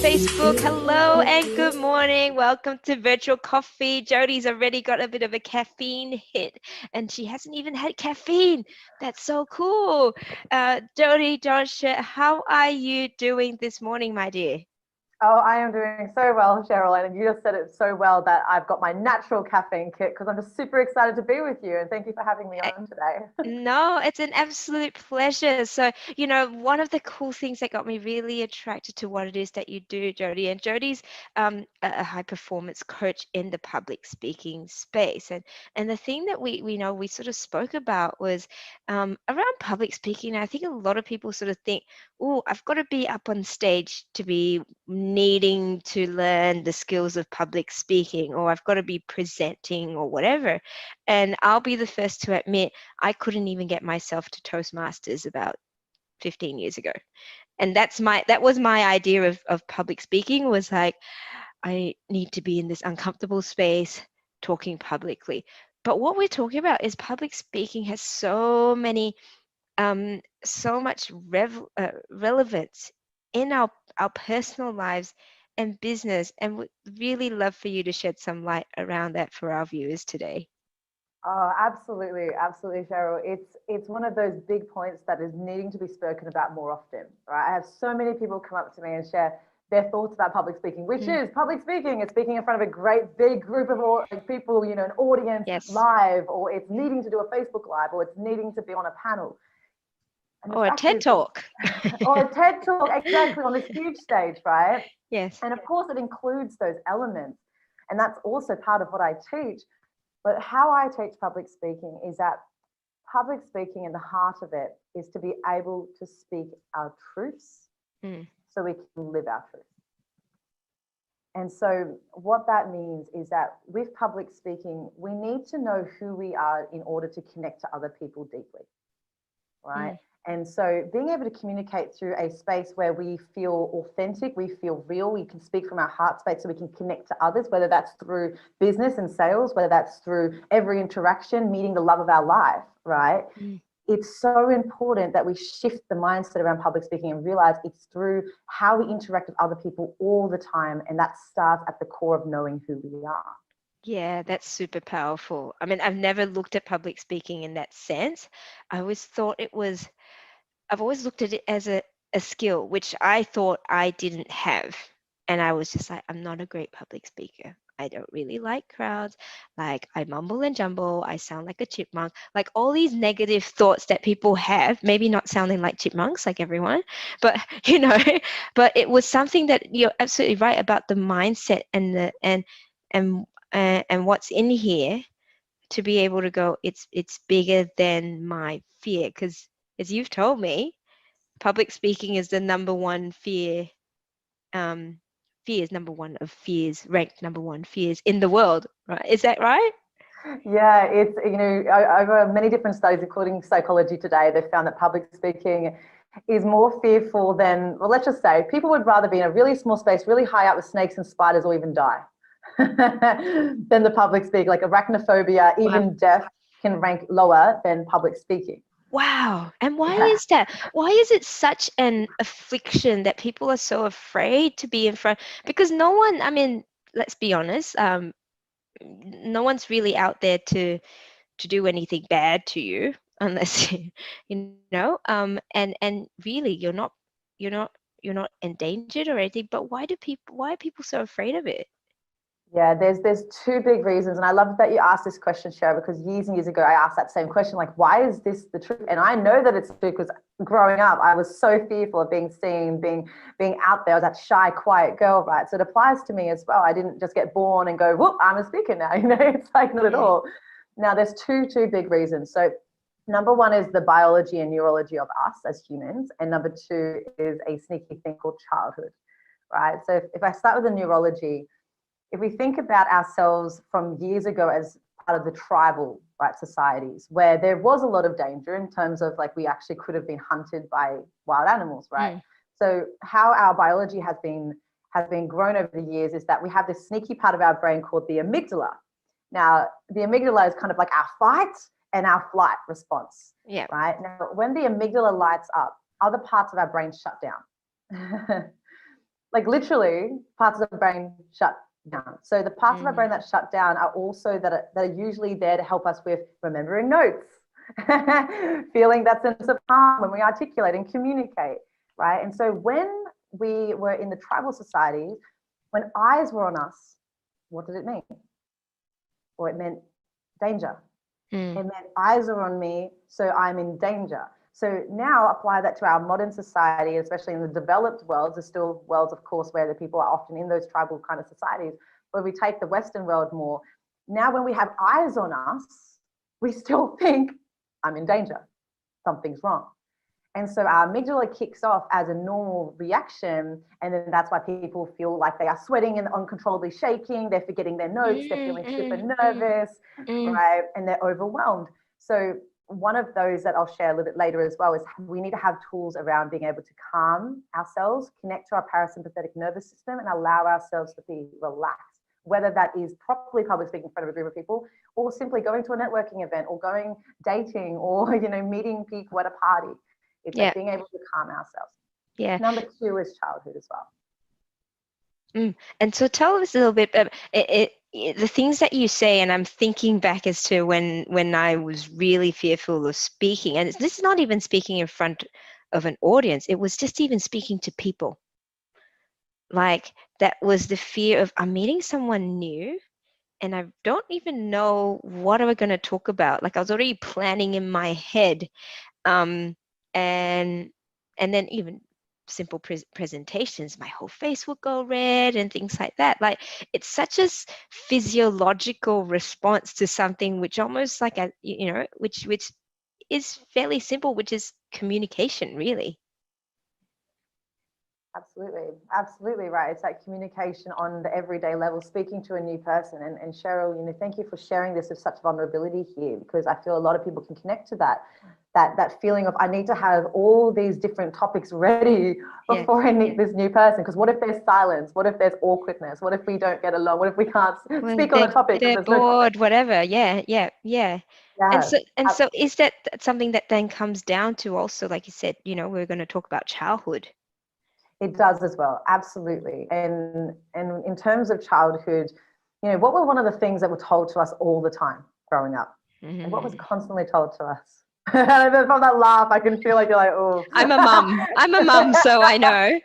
Facebook. Hello and good morning. Welcome to Virtual Coffee. Jody's already got a bit of a caffeine hit and she hasn't even had caffeine. That's so cool. Jody Dontje, how are you doing this morning, my dear? Oh, I am doing so well, Cheryl, and you just said it so well that I've got my natural caffeine kit because I'm just super excited to be with you, and thank you for having me on today. No, it's an absolute pleasure. So, one of the cool things that got me really attracted to what it is that you do, Jody, and Jody's a high performance coach in the public speaking space. And the thing that we sort of spoke about was around public speaking. I think a lot of people sort of think, oh, I've got to be up on stage to be needing to learn the skills of public speaking, or I've got to be presenting or whatever. And I'll be the first to admit I couldn't even get myself to Toastmasters about 15 years ago. And that was my idea of public speaking, was like, I need to be in this uncomfortable space talking publicly. But what we're talking about is public speaking has so much relevance in our personal lives and business, and would really love for you to shed some light around that for our viewers today. Oh, absolutely, absolutely, Cheryl. It's one of those big points that is needing to be spoken about more often, right? I have so many people come up to me and share their thoughts about public speaking, which is public speaking. It's speaking in front of a great big group of people, an audience Yes. live, or it's needing to do a Facebook Live, or it's needing to be on a panel. Or a TED Talk. Or a TED Talk, exactly, on this huge stage, right? Yes. And of course, it includes those elements. And that's also part of what I teach. But how I teach public speaking is that public speaking, in the heart of it, is to be able to speak our truths so we can live our truth. And so what that means is that with public speaking, we need to know who we are in order to connect to other people deeply, right? And so being able to communicate through a space where we feel authentic, we feel real, we can speak from our heart space so we can connect to others, whether that's through business and sales, whether that's through every interaction, meeting the love of our life, right? It's so important that we shift the mindset around public speaking and realize it's through how we interact with other people all the time. And that starts at the core of knowing who we are. Yeah, that's super powerful. I mean, I've never looked at public speaking in that sense. I've always looked at it as a skill, which I thought I didn't have. And I was just like, I'm not a great public speaker. I don't really like crowds. Like, I mumble and jumble. I sound like a chipmunk. Like, all these negative thoughts that people have, maybe not sounding like chipmunks like everyone, but but it was something that you're absolutely right about, the mindset and what's in here, to be able to go, it's bigger than my fear. Because as you've told me, public speaking is the number one fear. Fear is number one of fears, ranked number one fears in the world, right? Is that right? Yeah, it's, over many different studies, including Psychology Today, they've found that public speaking is more fearful than, well, let's just say people would rather be in a really small space, really high up with snakes and spiders, or even die than the public speak. Like arachnophobia, even death can rank lower than public speaking. Wow. And why is that? Why is it such an affliction that people are so afraid to be in front? Because no one, I mean, let's be honest, no one's really out there to do anything bad to you, unless and really you're not endangered or anything. But why are people so afraid of it? Yeah, there's two big reasons. And I love that you asked this question, Cheryl, because years and years ago, I asked that same question, like, why is this the truth? And I know that it's true because growing up, I was so fearful of being seen, being out there. I was that shy, quiet girl, right? So it applies to me as well. I didn't just get born and go, whoop, I'm a speaker now. It's like, not at all. Now, there's two big reasons. So number one is the biology and neurology of us as humans. And number two is a sneaky thing called childhood, right? So if I start with the neurology, if we think about ourselves from years ago as part of the tribal, right, societies, where there was a lot of danger in terms of, like, we actually could have been hunted by wild animals, right? So how our biology has been grown over the years is that we have this sneaky part of our brain called the amygdala. Now, the amygdala is kind of like our fight and our flight response, right? Now, when the amygdala lights up, other parts of our brain shut down. like literally parts of the brain shut down. So the parts of our brain that shut down are also that are usually there to help us with remembering notes, feeling that sense of calm when we articulate and communicate, right? And so when we were in the tribal societies, when eyes were on us, what did it mean? Or it meant danger. It meant eyes are on me, so I'm in danger. So now apply that to our modern society, especially in the developed worlds. There's still worlds, of course, where the people are often in those tribal kind of societies. But we take the Western world more. Now, when we have eyes on us, we still think, I'm in danger. Something's wrong. And so our amygdala kicks off as a normal reaction. And then that's why people feel like they are sweating and uncontrollably shaking. They're forgetting their notes. They're feeling super nervous, right? And they're overwhelmed. So one of those that I'll share a little bit later as well is we need to have tools around being able to calm ourselves, connect to our parasympathetic nervous system, and allow ourselves to be relaxed. Whether that is properly public speaking in front of a group of people, or simply going to a networking event, or going dating, or meeting people at a party. It's like being able to calm ourselves. Yeah. Number 2 is childhood as well. And so tell us a little bit about the things that you say, and I'm thinking back as to when I was really fearful of speaking, and this is not even speaking in front of an audience, it was just even speaking to people. Like, that was the fear of, I'm meeting someone new and I don't even know what am I going to talk about. Like, I was already planning in my head, and then even simple presentations, my whole face would go red and things like that. Like, it's such a physiological response to something which almost like which is fairly simple, which is communication, really. Absolutely right. It's that communication on the everyday level, speaking to a new person. And Cheryl, thank you for sharing this with such vulnerability here, because I feel a lot of people can connect to that feeling of, I need to have all these different topics ready before I meet this new person. Because what if there's silence? What if there's awkwardness? What if we don't get along? What if we can't speak on the topic? They're bored, whatever. Yeah. And so is that something that then comes down to also, like you said, we're going to talk about childhood. It does as well, absolutely. And in terms of childhood, what were one of the things that were told to us all the time growing up? And what was constantly told to us? From that laugh, I can feel like you're like, oh. I'm a mum, so I know.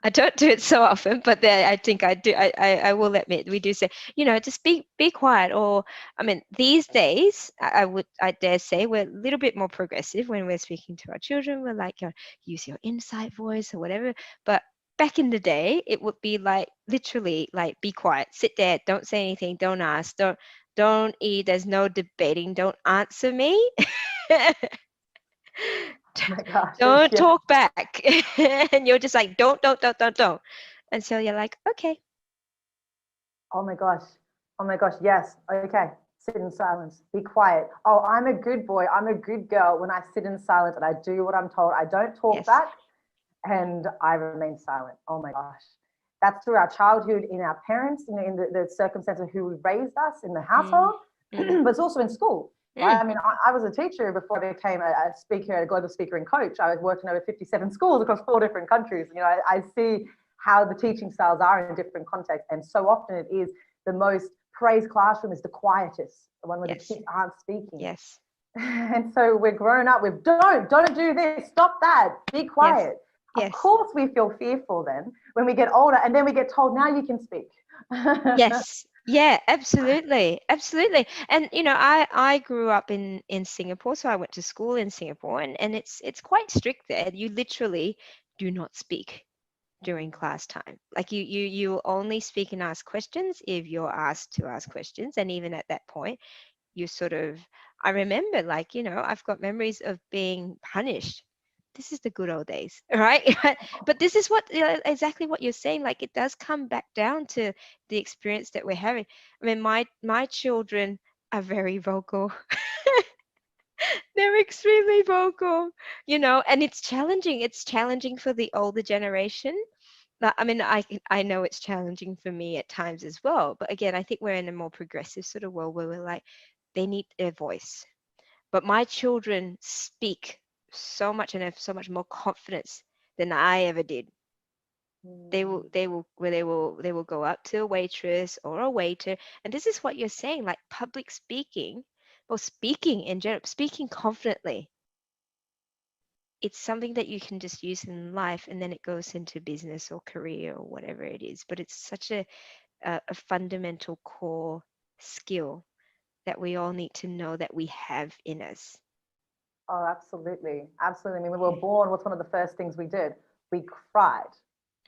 I don't do it so often, but I think I do. I will admit, we do say, just be quiet. Or, I mean, these days, I dare say we're a little bit more progressive when we're speaking to our children. We're like, use your inside voice or whatever. But back in the day, it would be like literally like, be quiet, sit there, don't say anything, don't ask, don't eat. There's no debating. Don't answer me. Oh my gosh, don't talk back. And you're just like, don't. And so you're like, okay. Oh my gosh, yes. Okay, sit in silence, be quiet. Oh, I'm a good boy, I'm a good girl when I sit in silence and I do what I'm told. I don't talk back and I remain silent. Oh my gosh. That's through our childhood, in our parents, in the circumstance of who raised us in the household, but it's also in school. Right? I mean, I was a teacher before I became a speaker, a global speaker and coach. I worked in over 57 schools across 4 different countries. I see how the teaching styles are in different contexts. And so often it is the most praised classroom is the quietest, the one where the kids aren't speaking. Yes. And so we're grown up with, don't do this, stop that, be quiet. Yes. Of course we feel fearful then when we get older, and then we get told, now you can speak. Yes. Yeah, absolutely. And I grew up in Singapore, so I went to school in Singapore, and it's quite strict there. You literally do not speak during class time. Like, you only speak and ask questions if you're asked to ask questions. And even at that point, you sort of, I remember, like, I've got memories of being punished. This is the good old days, right? But this is what exactly what you're saying. Like, it does come back down to the experience that we're having. I mean, my children are very vocal. They're extremely vocal, and it's challenging. It's challenging for the older generation. I mean, I know it's challenging for me at times as well. But again, I think we're in a more progressive sort of world where we're like, they need their voice. But my children speak so much and have so much more confidence than I ever did. They will go up to a waitress or a waiter, and this is what you're saying, like public speaking, or speaking in general, speaking confidently. It's something that you can just use in life, and then it goes into business or career or whatever it is. But it's such a fundamental core skill that we all need to know that we have in us. Oh, absolutely. Absolutely. I mean, when we were born, what's one of the first things we did? We cried.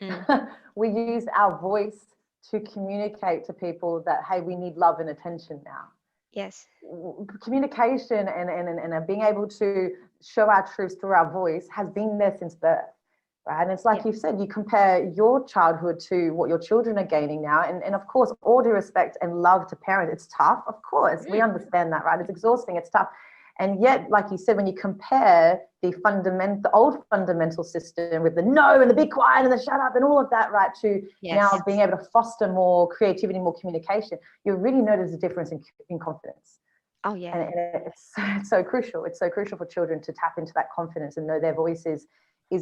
Mm, We used our voice to communicate to people that, hey, we need love and attention now. yes. Communication and being able to show our truths through our voice has been there since birth. Right. And it's like Yeah. you said, you compare your childhood to what your children are gaining now. And of course, all due respect and love to parents, it's tough. Of course, we Mm, understand that, right? It's exhausting, it's tough. And yet, like you said, when you compare the old fundamental system with the no and the be quiet and the shut up and all of that, right, to yes. now being able to foster more creativity, more communication, you really notice a difference in confidence. Oh yeah. And it's so crucial. It's so crucial for children to tap into that confidence and know their voice is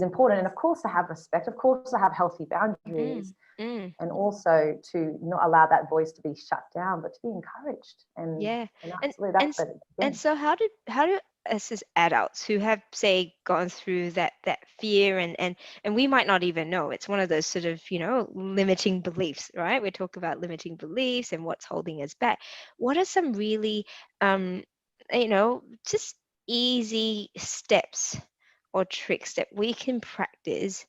important. And of course, to have respect, of course, to have healthy Mm, boundaries, mm, and also to not allow that voice to be shut down, but to be encouraged. yeah. And And absolutely, and that's s- the and thing. so how do us as adults who have, say, gone through that fear, and we might not even know, it's one of those sort of, limiting beliefs, right? We talk about limiting beliefs and what's holding us back. What are some really um just easy steps or tricks that we can practice,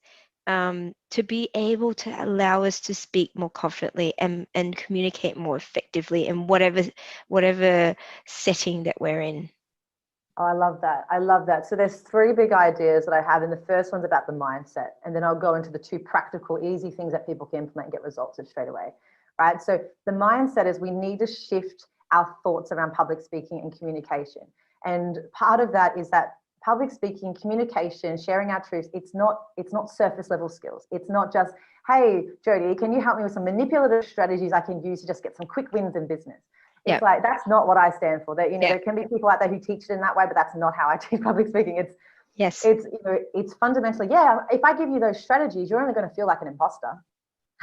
to be able to allow us to speak more confidently and communicate more effectively in whatever setting that we're in? Oh, I love that. I love that. So there's three big ideas that I have. And the first one's about the mindset. And then I'll go into the two practical, easy things that people can implement and get results of straight away. Right. So the mindset is we need to shift our thoughts around public speaking and communication. And part of that is that public speaking, communication, sharing our truths, it's not surface level skills. It's not just, hey, Jody, can you help me with some manipulative strategies I can use to just get some quick wins in business? Yeah. It's like that's not what I stand for. That Yeah. there can be people out there who teach it in that way, but that's not how I teach public speaking. It's Yes. it's it's fundamentally, yeah. If I give you those strategies, you're only going to feel like an imposter.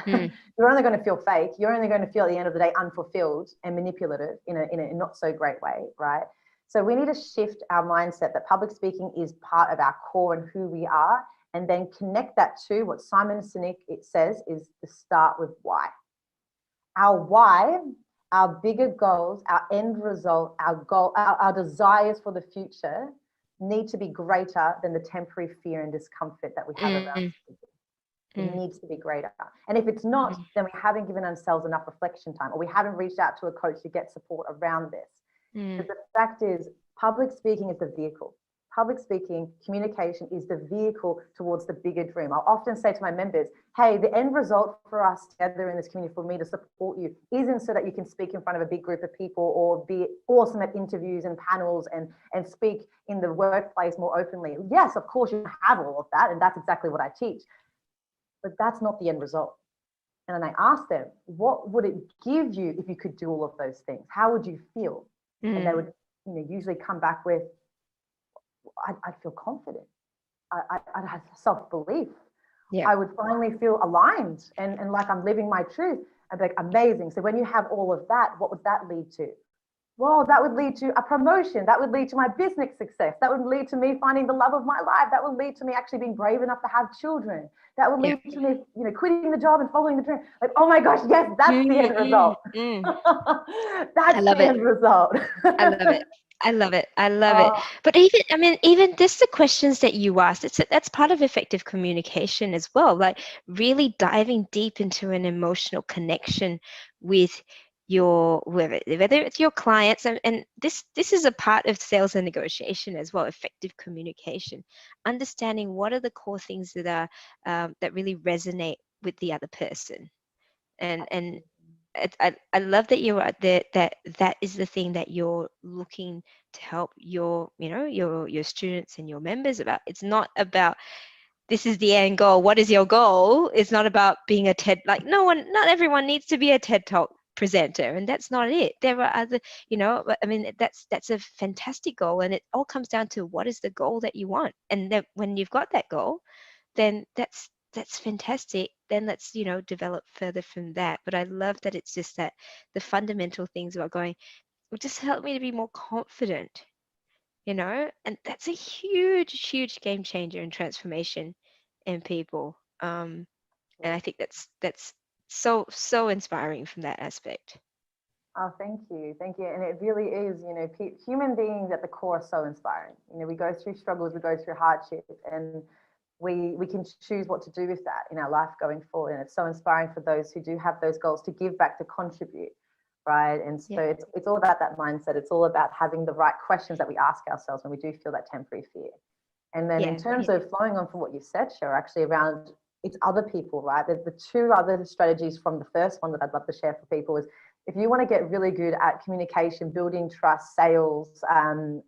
Mm, You're only going to feel fake. You're only going to feel at the end of the day unfulfilled and manipulative in a not so great way, right? So we need to shift our mindset that public speaking is part of our core and who we are, and then connect that to what Simon Sinek it says is to start with why. Our why, our bigger goals, our end result, our desires for the future need to be greater than the temporary fear and discomfort that we have around mm, it. It mm, needs to be greater. And if it's not, mm, then we haven't given ourselves enough reflection time, or we haven't reached out to a coach to get support around this. mm. But the fact is, public speaking is the vehicle. Public speaking, communication is the vehicle towards the bigger dream. I'll often say to my members, hey, the end result for us together in this community, for me to support you, isn't so that you can speak in front of a big group of people or be awesome at interviews and panels and speak in the workplace more openly. Yes, of course, you have all of that, and that's exactly what I teach. But that's not the end result. And then I asked them, what would it give you if you could do all of those things? How would you feel? And they Mm. would, usually come back with, I'd feel confident. I'd have self-belief. Yeah. I would finally feel aligned and like I'm living my truth. I'd be like, amazing. So when you have all of that, what would that lead to? Well, that would lead to a promotion. That would lead to my business success. That would lead to me finding the love of my life. That would lead to me actually being brave enough to have children. That would Yeah. lead to me, quitting the job and following the dream. Like, oh my gosh, yes, that's the Mm, end mm, result. mm. I That's love the it. end result. I love it. I love it. I love it. Oh, But even, I mean, even just the questions that you asked, that's part of effective communication as well. Like really diving deep into an emotional connection with your, whether it's your clients, and this is a part of sales and negotiation as well. Effective communication, understanding what are the core things that are, that really resonate with the other person, and I love that you're there, that is the thing that you're looking to help your students and your members about. It's not about this is the end goal. What is your goal? It's not about being a TED, like not everyone needs to be a TED Talk presenter, and that's not it. There are other, I mean, that's a fantastic goal, and it all comes down to what is the goal that you want. And then when you've got that goal, then that's fantastic. then let's, develop further from that. But I love that it's just that the fundamental things about going, it just helped me to be more confident, and that's a huge, huge game changer and transformation in people. And I think that's so inspiring from that aspect. Oh, thank you. Thank you. And it really is, human beings at the core are so inspiring. We go through struggles, we go through hardship, and we can choose what to do with that in our life going forward. And it's so inspiring for those who do have those goals to give back, to contribute, right? And so Yeah. it's all about that mindset. It's all about having the right questions that we ask ourselves when we do feel that temporary fear. And then in Yeah. terms Yeah. of flowing on from what you said, Cheryl, actually around it's other people, right? The two other strategies from the first one that I'd love to share for people is if you want to get really good at communication, building trust, sales,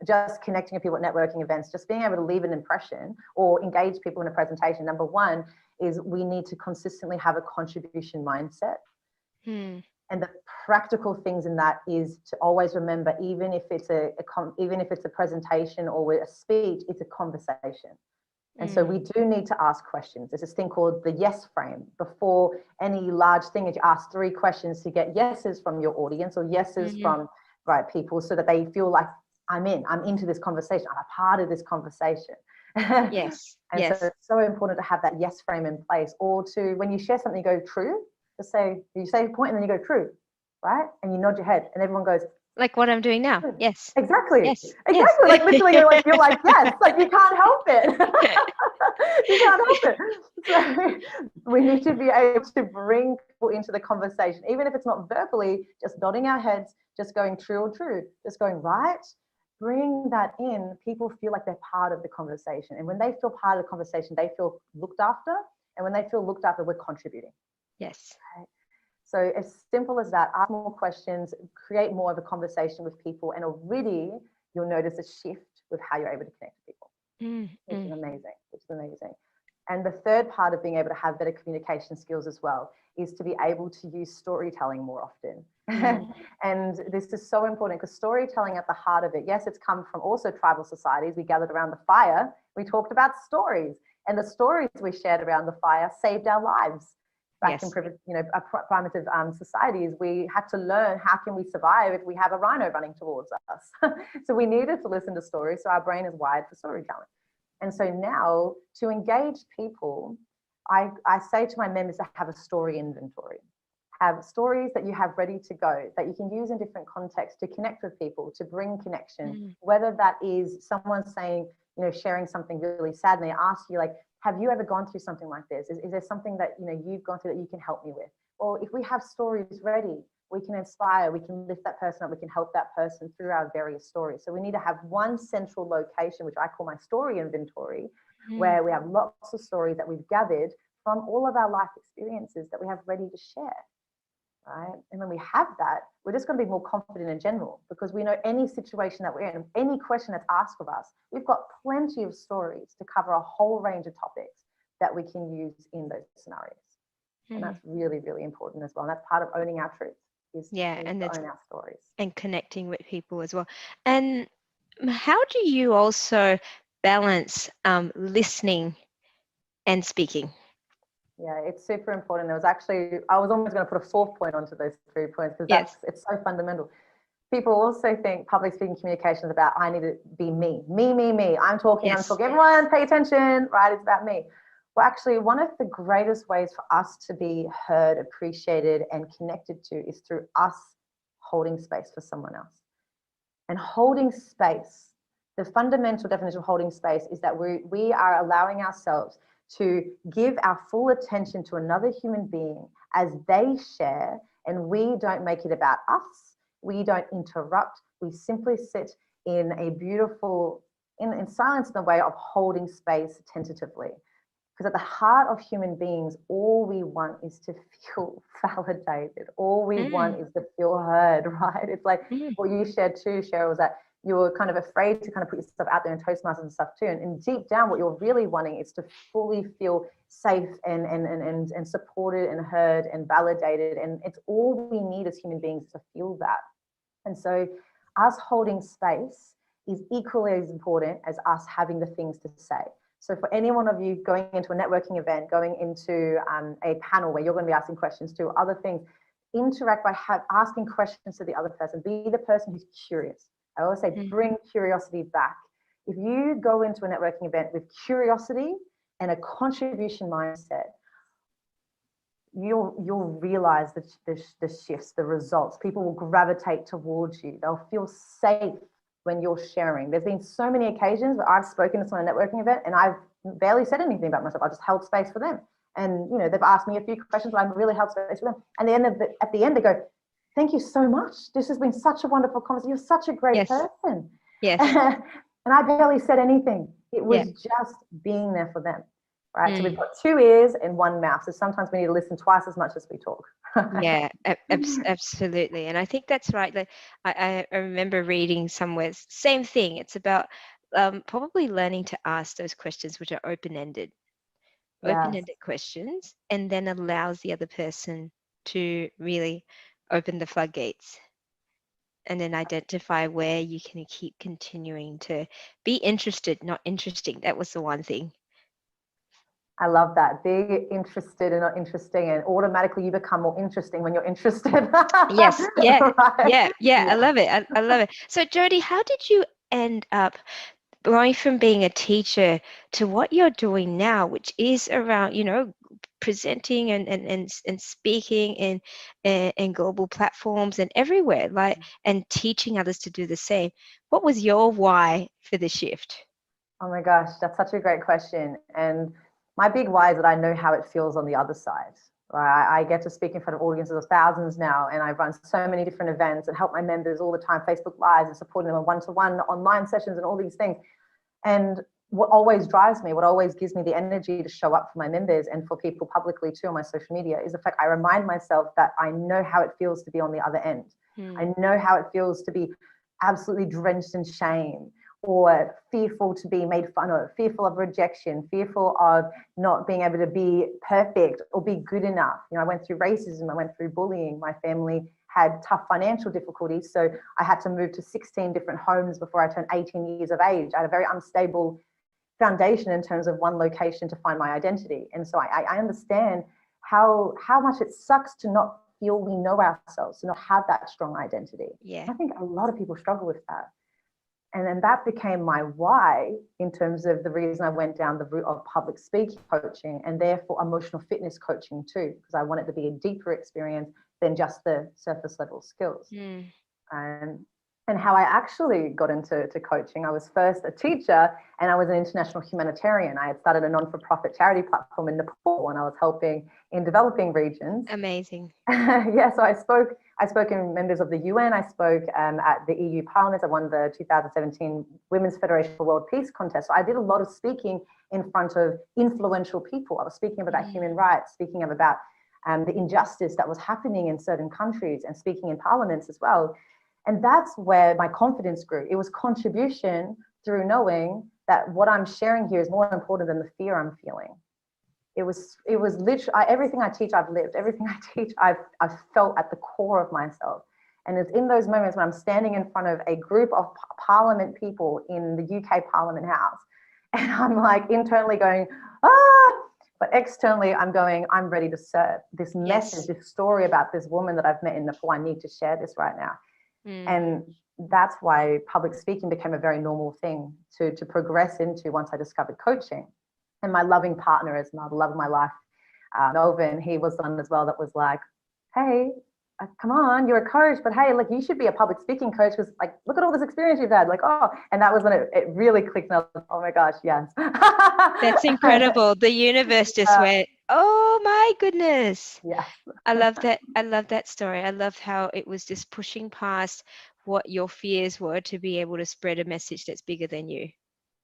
just connecting with people at networking events, just being able to leave an impression or engage people in a presentation, number one is we need to consistently have a contribution mindset. And the practical things in that is to always remember, even if it's a presentation or a speech, it's a conversation. And so we do need to ask questions. There's this thing called the yes frame. Before any large thing, you ask 3 questions to get yeses from your audience or yeses from people so that they feel like I'm into this conversation. I'm a part of this conversation. Yes. And so it's so important to have that yes frame in place, or to, when you share something, you go true, just say, you say a point and then you go true, right? And you nod your head and everyone goes, Like what I'm doing now. Yes. Exactly. Yes. Exactly. Yes. Like literally you're like, yes, like you can't help it. You can't help it. So we need to be able to bring people into the conversation, even if it's not verbally, just nodding our heads, just going true or true, just going right. Bring that in. People feel like they're part of the conversation. And when they feel part of the conversation, they feel looked after. And when they feel looked after, we're contributing. Yes. Right? So as simple as that, ask more questions, create more of a conversation with people, and already you'll notice a shift with how you're able to connect with people. Which is amazing. Which is amazing. And the third part of being able to have better communication skills as well is to be able to use storytelling more often. And this is so important because storytelling at the heart of it, yes, it's come from also tribal societies. We gathered around the fire. We talked about stories, and the stories we shared around the fire saved our lives. Back in primitive societies, we had to learn how can we survive if we have a rhino running towards us. So we needed to listen to stories. So our brain is wired for storytelling. And so now to engage people, I say to my members to have a story inventory. Have stories that you have ready to go that you can use in different contexts to connect with people, to bring connection, whether that is someone saying, sharing something really sad and they ask you like, have you ever gone through something like this? Is there something that you've gone through that you can help me with? Or if we have stories ready, we can inspire, we can lift that person up, we can help that person through our various stories. So we need to have one central location, which I call my story inventory, where we have lots of stories that we've gathered from all of our life experiences that we have ready to share. Right? And when we have that, we're just going to be more confident in general because we know any situation that we're in, any question that's asked of us, we've got plenty of stories to cover a whole range of topics that we can use in those scenarios. And that's really, really important as well. And that's part of owning our truth is to own our stories. And connecting with people as well. And how do you also balance listening and speaking? Yeah, it's super important. I was almost going to put a 4th point onto those 3 points because it's so fundamental. People also think public speaking communication is about, I need to be me. I'm talking, everyone pay attention, right? It's about me. Well, actually, one of the greatest ways for us to be heard, appreciated, and connected to is through us holding space for someone else. And holding space, the fundamental definition of holding space is that we are allowing ourselves to give our full attention to another human being as they share, and we don't make it about us. We don't interrupt. We simply sit in a beautiful, in silence, in the way of holding space tentatively. Because at the heart of human beings, all we want is to feel validated. All we want is to feel heard, right? It's like what you shared too, Cheryl, was that you were kind of afraid to kind of put yourself out there in Toastmasters and stuff too. And deep down, what you're really wanting is to fully feel safe and supported and heard and validated. And it's all we need as human beings to feel that. And so us holding space is equally as important as us having the things to say. So for any one of you going into a networking event, going into a panel where you're going to be asking questions to other things, interact by asking questions to the other person. Be the person who's curious. I always say bring curiosity back. If you go into a networking event with curiosity and a contribution mindset, you'll realize the shifts, the results. People will gravitate towards you. They'll feel safe when you're sharing. There's been so many occasions where I've spoken to someone at a networking event and I've barely said anything about myself. I just held space for them. And, you know, they've asked me a few questions, but I've really held space for them. And at the end, they go, thank you so much. This has been such a wonderful conversation. You're such a great person. Yes. And I barely said anything. It was just being there for them. Right. So we've got 2 ears and 1 mouth. So sometimes we need to listen twice as much as we talk. Yeah, absolutely. And I think that's right. Like I remember reading somewhere, same thing. It's about probably learning to ask those questions which are open-ended questions, and then allows the other person to really open the floodgates and then identify where you can keep continuing to be interested, not interesting. That was the one thing. I love that. Be interested and not interesting, and automatically you become more interesting when you're interested. Yes. Yeah. Right? Yeah. I love it. I love it. So Jody, how did you end up going from being a teacher to what you're doing now, which is around, you know, presenting and speaking in global platforms and everywhere, like, and teaching others to do the same? What was your why for the shift? Oh my gosh, that's such a great question. And my big why is that I know how it feels on the other side. I get to speak in front of audiences of thousands now, and I've run so many different events and help my members all the time, Facebook Lives, and supporting them on one-to-one online sessions and all these things. And what always drives me, what always gives me the energy to show up for my members and for people publicly too on my social media, is the fact I remind myself that I know how it feels to be on the other end. I know how it feels to be absolutely drenched in shame, or fearful to be made fun of, fearful of rejection, fearful of not being able to be perfect or be good enough. You know, I went through racism, I went through bullying. My family had tough financial difficulties, so I had to move to 16 different homes before I turned 18 years of age. I had a very unstable foundation in terms of one location to find my identity. And so I understand how much it sucks to not feel we know ourselves, to not have that strong identity. Yeah. I think a lot of people struggle with that. And then that became my why in terms of the reason I went down the route of public speaking coaching, and therefore emotional fitness coaching too, because I wanted to be a deeper experience than just the surface level skills. And how I actually got into coaching, I was first a teacher and I was an international humanitarian. I had started a non-for-profit charity platform in Nepal, and I was helping in developing regions. Amazing. Yeah, so I spoke in members of the UN. I spoke at the EU Parliament. I won the 2017 Women's Federation for World Peace Contest. So I did a lot of speaking in front of influential people. I was speaking about human rights, speaking about the injustice that was happening in certain countries, and speaking in parliaments as well. And that's where my confidence grew. It was contribution through knowing that what I'm sharing here is more important than the fear I'm feeling. It was literally everything I teach, I've lived. Everything I teach, I've felt at the core of myself. And it's in those moments when I'm standing in front of a group of parliament people in the UK Parliament House, and I'm like internally going, but externally I'm going, I'm ready to serve. This message, this story about this woman that I've met in Nepal, I need to share this right now. And that's why public speaking became a very normal thing to progress into once I discovered coaching. And my loving partner is the love of my life, Melvin. He was the one as well that was like, hey, come on, you're a coach, but hey, like you should be a public speaking coach, because like, look at all this experience you've had. Like, oh, and that was when it really clicked. And I was like, oh my gosh, yes. That's incredible. The universe just went, oh my goodness. Yeah. I love that. I love that story. I love how it was just pushing past what your fears were to be able to spread a message that's bigger than you.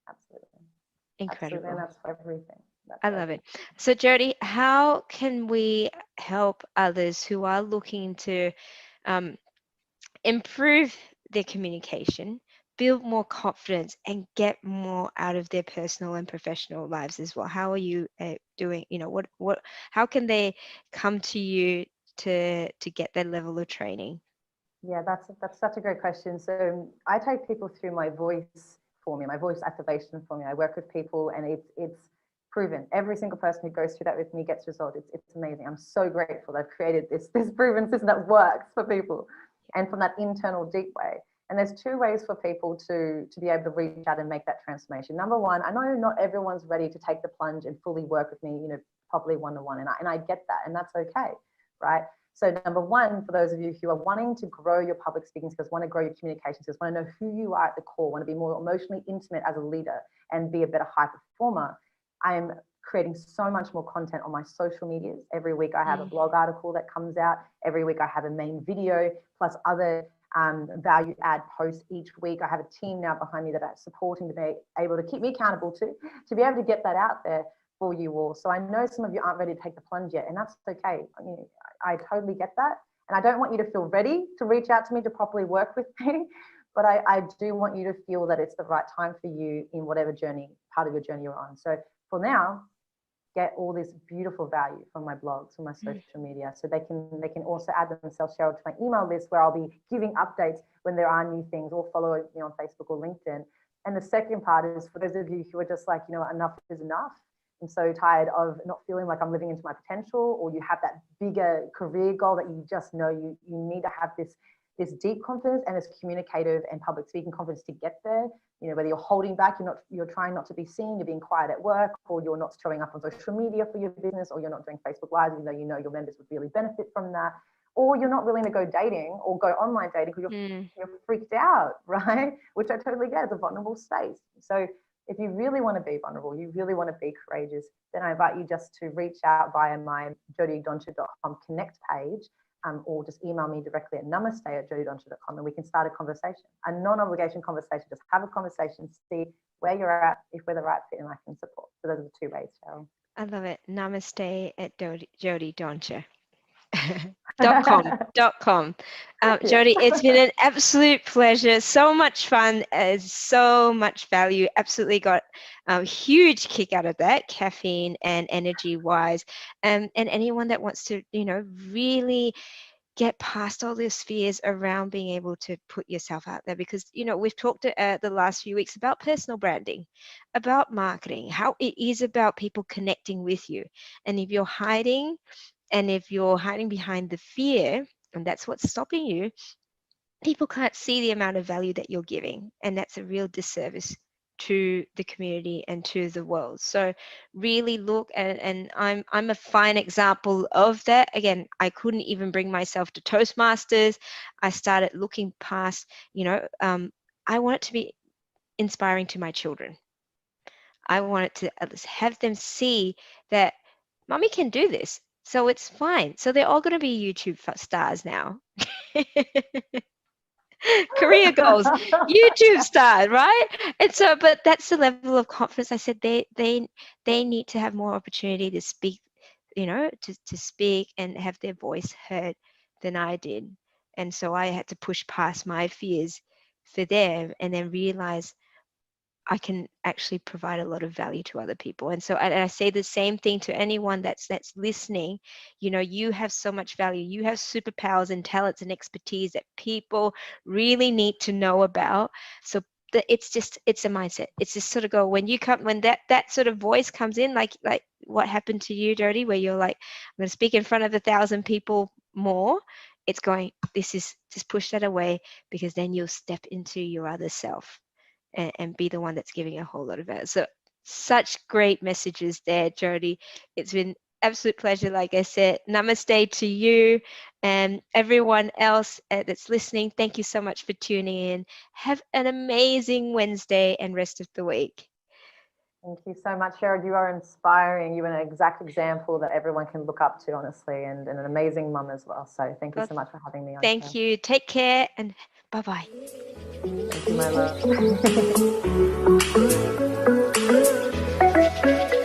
Absolutely. Incredible. Absolutely. And that's everything. I love it. So Jody, how can we help others who are looking to improve their communication, build more confidence, and get more out of their personal and professional lives as well? How are you doing? You know, what? How can they come to you to get that level of training? Yeah, that's such a great question. So I take people through my voice formula, my voice activation formula. I work with people, and it's proven. Every single person who goes through that with me gets results. It's amazing. I'm so grateful that I've created this proven system that works for people, and from that internal deep way. And there's two ways for people to be able to reach out and make that transformation. Number one, I know not everyone's ready to take the plunge and fully work with me, properly one-to-one, and I get that, and that's okay, right? So number one, for those of you who are wanting to grow your public speaking skills, want to grow your communication skills, want to know who you are at the core, want to be more emotionally intimate as a leader and be a better high performer, I'm creating so much more content on my social medias. Every week I have a blog article that comes out. Every week I have a main video, plus other value add posts each week. I have a team now behind me that are supporting to be able to keep me accountable to be able to get that out there for you all. So I know some of you aren't ready to take the plunge yet, and that's okay. I totally get that. And I don't want you to feel ready to reach out to me to properly work with me, but I do want you to feel that it's the right time for you in whatever part of your journey you're on. So for now, get all this beautiful value from my blogs, from my social media, so they can also add themselves, Cheryl, to my email list, where I'll be giving updates when there are new things, or follow me on Facebook or LinkedIn. And the second part is for those of you who are just like, enough is enough. I'm so tired of not feeling like I'm living into my potential, or you have that bigger career goal that you just know you need to have this deep confidence and this communicative and public speaking confidence to get there. Whether you're holding back, you're trying not to be seen, you're being quiet at work, or you're not showing up on social media for your business, or you're not doing Facebook Lives, even though your members would really benefit from that, or you're not willing to go dating or go online dating because you're freaked out, right? Which I totally get. It's a vulnerable space. So if you really want to be vulnerable, you really want to be courageous, then I invite you just to reach out via my jodydontje.com connect page, or just email me directly at namaste@jodydontje.com, and we can start a conversation, a non-obligation conversation. Just have a conversation, see where you're at, if we're the right fit, and I can support. So those are the two ways, Cheryl. I love it. Namaste@jodydontje.com. Jody, it's been an absolute pleasure. So much fun, so much value. Absolutely got a huge kick out of that, caffeine and energy wise. And anyone that wants to, really get past all those fears around being able to put yourself out there, because we've talked the last few weeks about personal branding, about marketing, how it is about people connecting with you. And if you're hiding behind the fear, and that's what's stopping you, people can't see the amount of value that you're giving, and that's a real disservice to the community and to the world. So really look and I'm a fine example of that. Again, I couldn't even bring myself to Toastmasters. I started looking past, I want it to be inspiring to my children. I wanted to at least have them see that mommy can do this, so it's fine. So they're all going to be YouTube stars now. Career goals, YouTube stars, right? And so, but that's the level of confidence. I said they need to have more opportunity to speak, to speak and have their voice heard than I did. And so I had to push past my fears for them, and then realize I can actually provide a lot of value to other people. And so I say the same thing to anyone that's listening. You have so much value. You have superpowers and talents and expertise that people really need to know about. So it's a mindset. It's just sort of when that sort of voice comes in, like what happened to you, Jody, where you're like, I'm going to speak in front of 1,000 people more. It's going, this is just push that away, because then you'll step into your other self. And be the one that's giving a whole lot of it. So such great messages there, Jody. It's been absolute pleasure. Like I said, namaste to you and everyone else that's listening. Thank you so much for tuning in. Have an amazing Wednesday and rest of the week. Thank you so much, Cheryl. You are inspiring. You're an exact example that everyone can look up to, honestly, and an amazing mum as well. So thank you so much for having me on. Thank you. Take care and bye-bye. Thank you, my love.